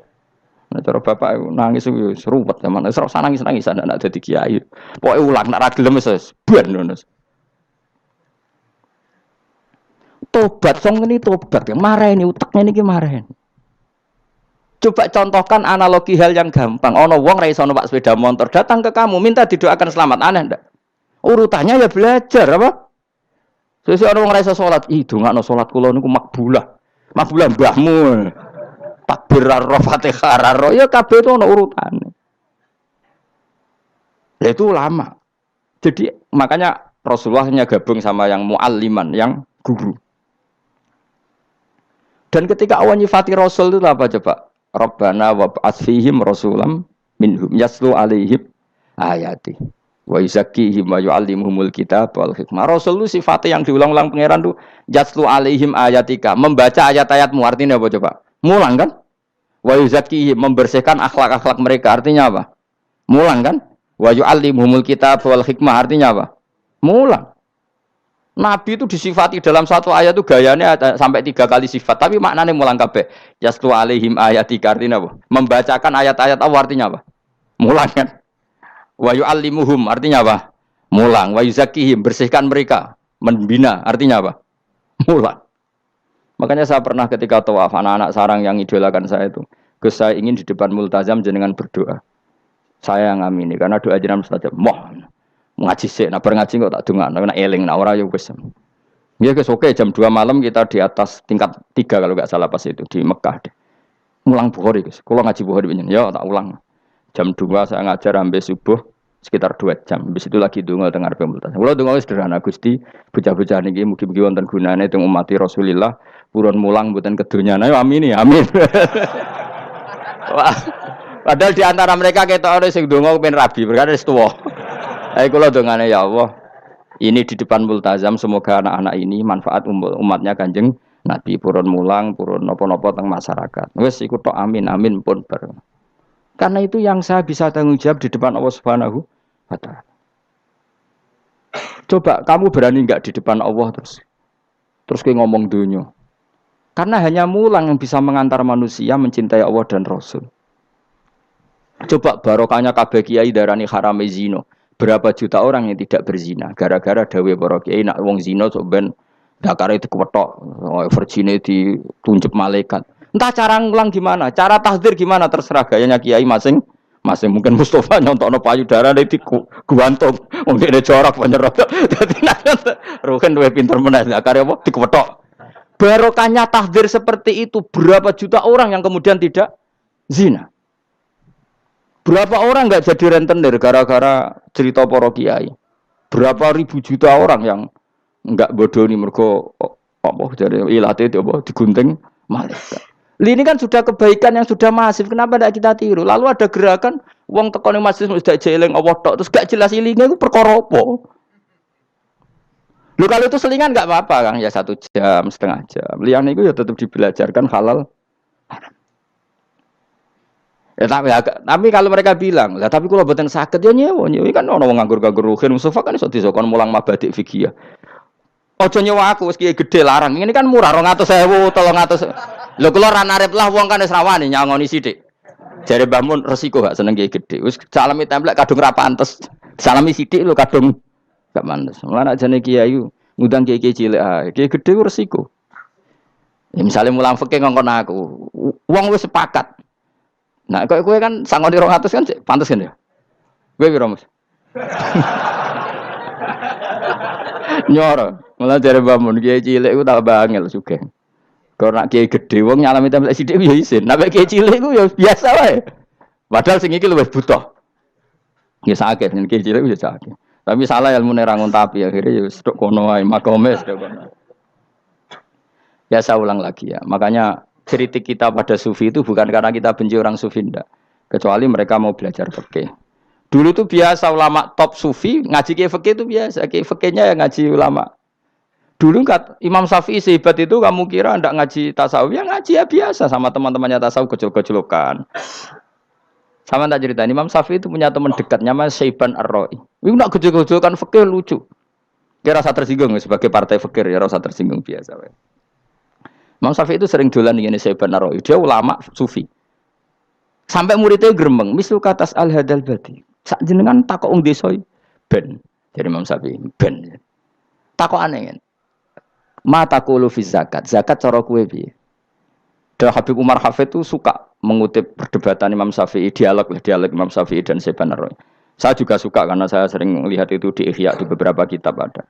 Nah, cara bapak nangis itu serupat zaman. Serasa nangis-nangis anak dadi kiai. Pokoke ulang nak ra gelem wis ben ngono. Tobat song ini tobat ya mareni utekne niki mareni. Coba contohkan analogi hal yang gampang. Ono wong ra iso numpak sepeda motor datang ke kamu minta didoakan selamat, aneh ndak? Urutannya ya belajar apa? Sesuk ono wong ra iso salat, ih dongakno salat kula niku makbulah. Makbulah mbahmu. Takbir raro Fatihah raro ya kabeh itu ono urutane. Ya itu lama. Jadi makanya Rasulullahnya gabung sama yang mualliman, yang guru. Dan ketika awan nyifati Rasul itu apa coba? Rabbana wab'ats fihim rasulam minhum yaslu alaihim ayati wa yuzakkihim wa yu'allimuhumul kitab wal hikmah. Rasul itu sifatnya yang diulang-ulang pangeran itu yaslu alaihim ayatika, membaca ayat-ayatmu. Artinya apa coba? Mulang kan? Wa yuzakkihim, membersihkan akhlak-akhlak mereka. Artinya apa? Mulang kan? Wa yu'allimuhumul kitab wal hikmah. Artinya apa? Mulang. Nabi itu disifati dalam satu ayat itu gayanya ada sampai 3 kali sifat, tapi maknanya mulang kabeh. Yaslu alaihim ayatika artinya apa? Membacakan ayat-ayat Allah artinya apa? Mulang kan? Wa yu'allimuhum artinya apa? Mulang. Wa yuzakihim bersihkan mereka, membina artinya apa? Mulang. Makanya saya pernah ketika tawaf anak-anak sarang yang idolakan saya itu, Gus saya ingin di depan multazam jenengan berdoa. Saya yang amini karena doa jenengan mustajab. Ngaji sih, nah ngaji kok tak dengar, nah eling, nah orang yang Gus. Ya Gus oke jam 2 malam kita di atas tingkat 3 kalau nggak salah pas itu di Mekah deh. Ngulang Bukhari Gus, kalau ngaji Bukhari begini, ya tak ulang. Jam 2 saya ngajar sampai subuh sekitar 2 jam. Habis itu lagi donga teng arep multazam. Kula donga sederhana Gusti, bocah-bocah niki mugi-mugi wonten gunane teng umat Rasulillah, purun mulang mboten kedunyane. Amin ya, amin. Wah, padahal di antara mereka ketok ora sing donga ben rabi, berkata wis tuwa. Ayo kula dongane ya Allah. Ini di depan multazam semoga anak-anak ini manfaat umatnya Kanjeng Nabi purun mulang, purun napa-napa teng masyarakat. Wis iku tok amin amin pun bareng. Karena itu yang saya bisa tanggung jawab di depan Allah Subhanahu wa Ta'ala. Coba kamu berani enggak di depan Allah terus kayak ngomong dunia. Karena hanya mulang yang bisa mengantar manusia mencintai Allah dan Rasul. Coba barokahnya kabeh kiai darani harame zina. Berapa juta orang yang tidak berzina gara-gara dawe para kiai nak wong zina sok ben dakare dikwetok, virgine ditunjuk malaikat. Entah cara ngulang gimana, cara tahdzir gimana terserah gayanya kiai masing-masing. Mungkin Mustafa nyontokno payudara nek diguantung wong dene jorok penyerot. Dadi nek roken duwe pinter meneh dakare apa dikwetok. Barokahnya tahdzir seperti itu berapa juta orang yang kemudian tidak zina. Berapa orang enggak jadi rentenir gara-gara cerita para kiai. Berapa ribu juta orang yang enggak bodoni mergo apa jadi ilate itu apa digunting malaikat. Ini kan sudah kebaikan yang sudah masif. Kenapa tidak kita tiru? Lalu ada gerakan wong tekone masjid sudah jeling Allah tok terus gak jelas ilingnya itu perkara apa? Lu kalau itu selingan enggak apa-apa Kang, ya 1 jam, setengah jam. Liyane iku ya tetap dibelajarkan halal. Ya, tapi kalau mereka bilang, lah tapi kalau boten sakit ya nyewa kan ono wong nganggur-nganggur ruhin Mustafa kan iso disokon mulang mabadik fikih. Ojo nyewa aku wis kiye gedhe larang. Ini kan murah 200.000, 300. Lho kula ra narep lah wong kan wis rawani nyangoni sithik. Jare Mbah Mun resiko gak seneng kiye gedhe. Wis salami templek kadung ra pantes. Salami sithik lho kadung gak pantes. Mulane jane kiai ngundang kiai cilik ae. Kiai gedhe ku resiko. Ya misale mulang fikih ngongkon aku. Wong wis sepakat. Nah, kowe kan sangoni 200 kan pantes kan ya? Kowe piro, Mas? Nyoro, malah jare bangun kiai cilik iku tak bangel sugih. Kok nak kiai gedhe wong nyalami templek sithik ya isin. Nek kiai cilik iku ya biasa wae. Padahal sing iki luwih butuh. Ya sakit, nek kiai cilik ya sakit. Tapi salah ilmune ra ngontapi akhirnya ya sedok kono wae makome sedok kono. Ya saya ulang lagi ya. Makanya kritik kita pada sufi itu bukan karena kita benci orang sufi enggak. Kecuali mereka mau belajar fikih. Dulu tuh biasa ulama top sufi ngaji kiai fikih itu biasa. Kiai fikihnya yang ngaji ulama. Dulu kan Imam Syafi'i sehebat itu kamu kira ndak ngaji tasawuf, ya ngaji ya biasa sama teman-temannya tasawuf kecil-kecilokan. Sama tak cerita Imam Syafi'i itu punya teman dekat namanya Syaiban Ar-Ra'i. Itu nak kecil-kecilokan fikih lucu. Kira rasa tersinggung sebagai partai fikih ya rasa tersinggung biasa. Imam Syafi'i itu sering dolan ngene Syaiban Ar-Ra'i. Dia ulama sufi. Sampai muridnya gremeng, misal katas al-hadal badi. Sak jenengan takok wong desa ben. Jadi Imam Syafi'i ben. Takok aneh kan. Mata taqulu fi zakat. Zakat cara kowe piye? Dan Habib Umar Hafid itu suka mengutip perdebatan Imam Syafi'i, dialog Imam Syafi'i dan Syaiban Ar-Ra'i. Saya juga suka karena saya sering melihat itu di Ihya di beberapa kitab ada.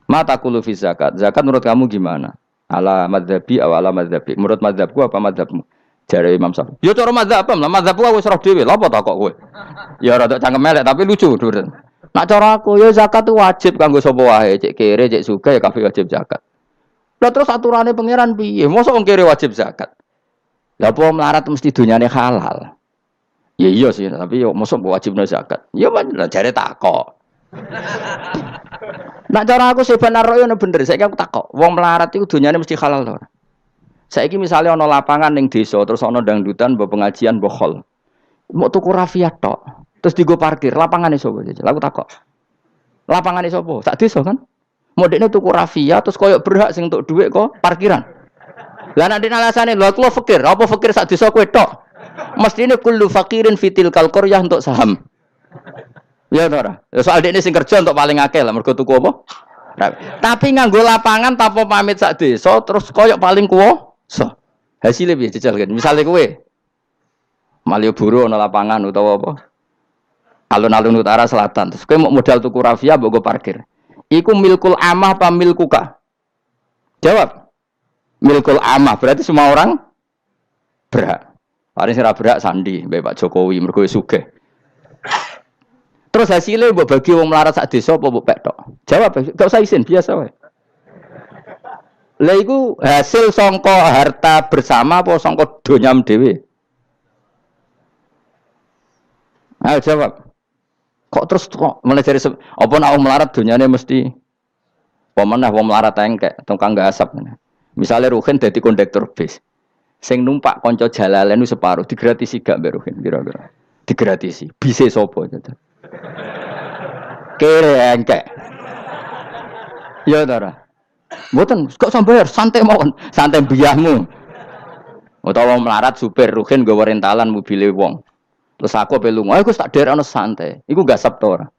Mata taqulu fi zakat. Zakat menurut kamu gimana? Ala madzhabi aw ala madzhabi. Menurut madzhabku apa madzhabmu? Jare Imam Syafi'i. Ya cara madzhab apa? Lah madzhabku wis roh dhewe. Lha apa tak kok kowe? Ya rada cangkem elek tapi lucu, Dur. Nak cara aku ya zakat itu wajib kanggo sapa wae, cek kere, cek sugih ya kabeh wajib zakat. Lah terus aturane pangeran piye? Mosok wong kere wajib zakat. Lah apa melarat mesti dunyane halal. Ya iya sih, tapi yo mosok wajibna zakat. Ya jare takok. Nak cara aku Syaiban Ar-Ra'i ono bener, saiki aku takok, wong melarat iku dunyane mesti halal to. Saiki misale ana lapangan ning desa terus ana dangdutan mbok pengajian mbok khol. Mbok tuku rafiat tok. Terus digo parkir, lapangane sapa? Aku takok. Lapangane sapa? Sak desa kan? Modekne tuku rafia terus koyok berhak sing untuk dhuwit kok parkiran. Lah nek alasane lho aku fakir, apa fakir sak desa kowe tok? Mestine kullu fakirin fitil qaryah untuk saham. Ya ora. Soal dekne sing kerja untuk paling akeh lah mergo tuku apa? Tapi nganggo lapangan tanpa pamit sak desa terus koyok paling kuwasa. Hasilnya piye jajal kan. Misale kowe Malioboro ana lapangan utawa apa? Alun-alun utara selatan. Terus kowe mau modal tuku rafia mbok go parkir. Iku milkul amah apa milkuka? Jawab. Milkul amah berarti semua orang berhak. Paling sira berhak sandi mbek Pak Jokowi mergo sugih. Terus hasilnya mbok bagi wong melarat sak desa apa mbok pek tok? Jawab, gak usah izin, biasa wae. Lah iku hasil sangka harta bersama apa sangka donyam dhewe? Ayo jawab. Kok terus kok mulai dari apa nak wong melarat donyane mesti pemenah wong melarat engkek tukang gasap. Misalnya Ruhin dadi kondektur bis. Sing numpak kanca jalalen ku separo digratisi gak mbek Ruhin kira-kira. Digratisi. Bise sapa gitu. Kere engkek. Ya ora. Mboten kok sambayar santai mawon, santai biyahmu. Utawa melarat supir Ruhin nggawa rentalan mobile wong. Terus aku ape lunga, aku tak derekno santai. Iku gasap to ora.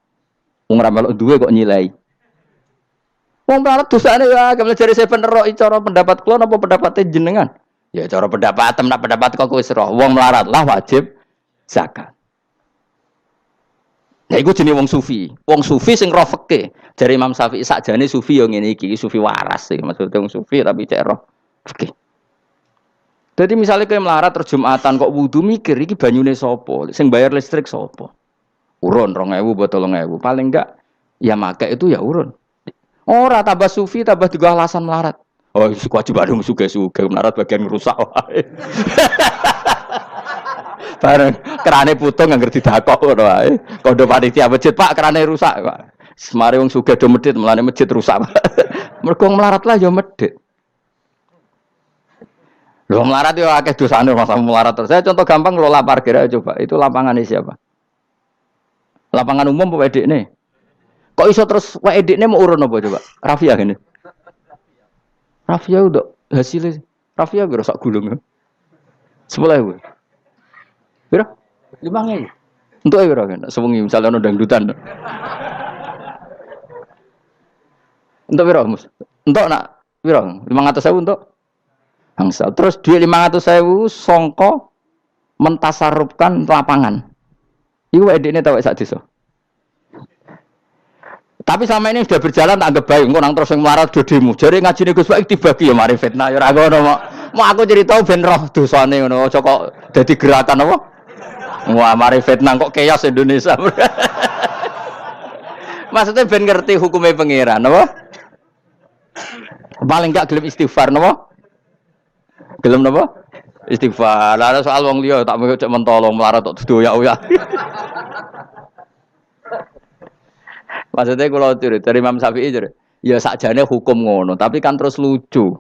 Wong ra melok duwe kok nyilai. Wong melarat dosane ya gak jare seven ro cara pendapat kula napa pendapat jenengan? Ya cara pendapat nak pendapat kok wis roh. Wong melarat lah wajib zakat. Ya iku jenenge wong sufi. Wong sufi sing roh fikih. Jare Imam Syafi'i sakjane sufi yo ngene iki, sufi waras sih. Maksudnya wong sufi tapi cek roh fikih. Jadi misalnya kayak melarat terus Jumatan kok wudu mikir iki banyune sapa? Sing bayar listrik sapa? Urun 2.000 botol 3.000. Paling enggak ya make itu ya urun. Ora tambah sufi tambah juga alasan melarat. Oh, kewajiban suge-suge melarat bagian ngerusak wae. Bareng kerane putung anggar didakok ngono wae. Kondo panitia masjid, Pak, kerane rusak, Pak. Semare wong sugih do medhit, mulane masjid rusak. Mergo melarat lah ya medhit. Lho melarat yo akeh dosane masa melarat terus. Saya contoh gampang ngelola parkir aja coba. Itu lapangannya siapa? Lapangan umum apa edekne? Kok iso terus wae edekne mau urun apa coba? Rafia gini. Rafia udah hasilnya. Rafia kira sak gulung. 10.000. Pira? 5.000. Untuk pira kan? Sewengi misalnya ono dangdutan. Untuk pira, Mus? Untuk nak pira? 500.000 untuk angsal. Terus duit 500.000 songko mentasarrufkan lapangan. Iku edekne tau sak desa. Tapi sama ini sudah berjalan tak anggap baik. Engko nang terus sing melarat dodemu. Jare ngajine Gus Baik dibagi ya mari fitnah ya ora ngono mau aku cerita ben roh dosane ngono. Aja kok dadi gerakan apa? Wah mari fitnah kok keos Indonesia. Maksudnya ben ngerti hukumnya pangeran apa? Paling enggak gelem istighfar napa? Gelem napa? Istighfar. Lah soal wong liya tak cek mentolong melarat tok doyak-oyak. Maksudnya kalau dari Imam Syafi'i ya sakjane hukum ngono, tapi kan terus lucu.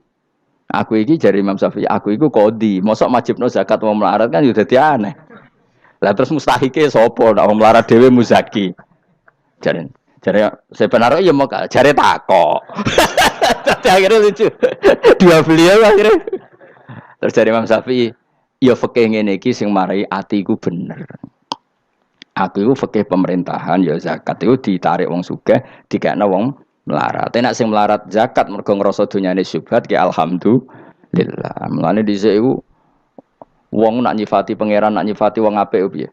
Aku iki dari Imam Syafi'i, aku iku kodi, mosok majibno zakat wong melarat kan ya dadi aneh. Lah terus mustahike sapa nek wong melarat dhewe muzaki. Jare sebenarnya ya mau jare takok. Tapi akhirnya lucu. Dua beliau akhirnya. Terus dari Imam Syafi'i, ya fikih ngene iki sing marai atiku bener. Aku itu fikih pemerintahan ya zakat itu ditarik wong sugih dikekno wong melarat. Nek sing melarat zakat mergo ngrasa dunyane syubhat ki alhamdulillah. Mulane dhisik iku wong nak nyifati pangeran nak nyifati wong apik piye?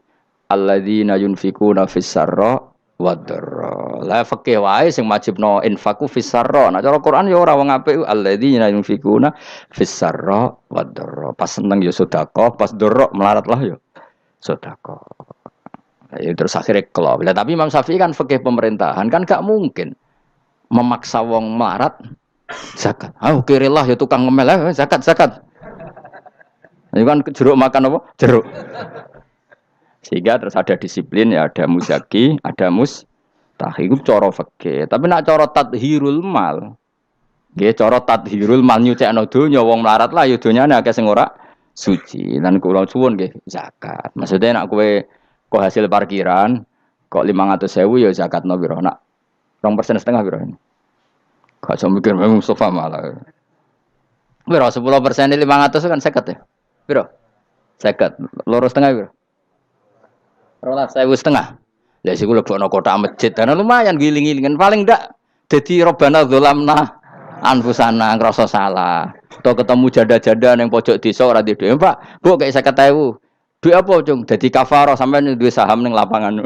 Alladzina yunfikuna fis sarra wad dharra. La fikih wae sing wajibno infaku fis sarra. Nek cara Quran ya ora wong apik alladzina yunfikuna fis sarra wad dharra. Pas seneng ya sedekah, pas dharra melarat lah ya sedekah. Ya, terus akhirnya kelop. Tapi Imam Syafi'i kan fikih pemerintahan kan gak mungkin memaksa wong melarat zakat. Kirilah ya tukang ngemel zakat. Ini kan jeruk makan apa? Jeruk. Sehingga terus ada disiplin ya ada muzaki, ada mustahik itu cara fikih. Tapi nak cara tadhirul mal. Nggih cara tadhirul mal nyucekno donya wong melarat lah ya donyane akeh sing ora suci. Lan kula suwun nggih zakat. Maksudnya nak kowe kok hasil parkiran kok 500.000 ya zakatno piro nak 2,5% piro ini Gak usah mikir memang Mustafa malah. Biro 10% 500 kan 50 ya. Biro 50. Loro setengah biro. Rolas 1.500. Lah siku lebokno kotak masjid. Karena lumayan giling-gilingan paling ndak dadi robana dzalamna anfusana ngrasa salah. Atau ketemu janda-janda yang pojok desa ora di dhuwit. Pak, Bu kayak 50.000. Duit apa, Cung? Dadi kafarah sampean duwe saham ning lapangan.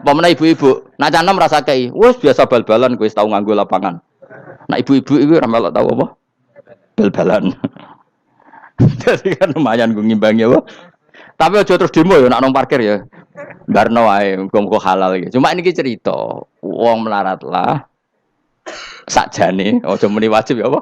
Pemene ibu-ibu, nak canem rasa kei. Wes biasa bal-balan kowe tau nganggo lapangan. Nak ibu-ibu iku ora melok tau apa? Bal-balan. Jadi kan lumayan gue ngimbangi apa. Tapi aja terus demo ya nak nang parkir ya. Barno wae muga-muga halal iki. Cuma ini cerita, wong melarat lah sakjane aja muni wajib ya apa?